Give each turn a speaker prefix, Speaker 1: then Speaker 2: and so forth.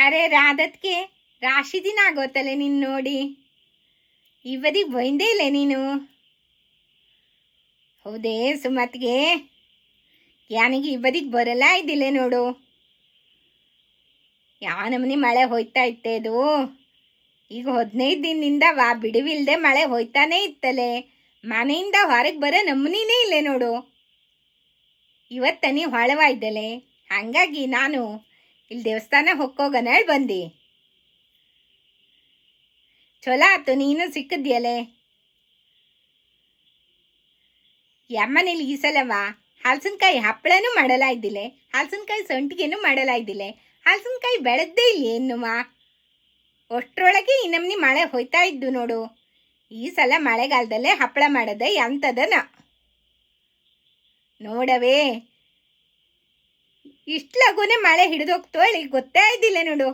Speaker 1: ಅರೆ ರಾಧತ್ಗೆ ರಾಶಿ ದಿನ ಆಗೋತಲೆ ನೀನು ನೋಡಿ. ಇವತ್ತಿಗೆ ಬಂದೇ ಇಲ್ಲ ನೀನು. ಹೌದೇ ಸುಮತ್ಗೆ ಯಾನಿಗೆ ಇವತ್ತಿಗೆ ಬರಲ್ಲ ಇದ್ದಿಲ್ಲ ನೋಡು. ಯಾವ ನಮೂನಿ ಮಳೆ ಹೋಯ್ತಾ ಇತ್ತೇದು. ಈಗ 15 ದಿನದಿಂದ ಬಿಡುವಿಲ್ದೆ ಮಳೆ ಹೋಯ್ತಾನೇ ಇತ್ತಲೆ. ಮನೆಯಿಂದ ಹೊರಗೆ ಬರೋ ನಮೂನಿನೇ ಇಲ್ಲೇ ನೋಡು. ಇವತ್ತನಿ ಹೊಳವ ಇದ್ದಲೆ, ಹಂಗಾಗಿ ನಾನು ಇಲ್ಲಿ ದೇವಸ್ಥಾನ ಹೊಕ್ಕೋಗನ ಬಂದಿ. ಚಲೋ ಆತು ನೀನು ಸಿಕ್ಕಿದ್ಯಲೆ. ಯಮ್ಮನೇಲಿ ಈ ಸಲವ ಹಲಸಿನಕಾಯಿ ಹಪ್ಪಳನೂ ಮಾಡಲ್ಲ ಇದ್ದಿಲ್ಲ, ಹಲಸಿನಕಾಯಿ ಸಂಟಿಗೆನೂ ಮಾಡಲ್ಲ ಇದ್ದಿಲ್ಲ. ಹಲಸಿನಕಾಯಿ ಬೆಳೆದ್ದೇ ಇಲ್ಲ ಎನ್ನುವ. ಅಷ್ಟರೊಳಗೆ ಈ ನಮ್ನಿ ಮಳೆ ಹೋಯ್ತಾ ಇದ್ದು ನೋಡು. ಈ ಸಲ ಮಳೆಗಾಲದಲ್ಲೇ ಹಪ್ಪಳ ಮಾಡೋದೆ ಎಂಥದನ ನೋಡವೇ. ಇಷ್ಟು ಲಗುನೆ ಮಳೆ ಹಿಡಿದೋಗ್ತೋ ಗೊತ್ತೇ ಇದ್ದಿಲ್ಲ ನೋಡು.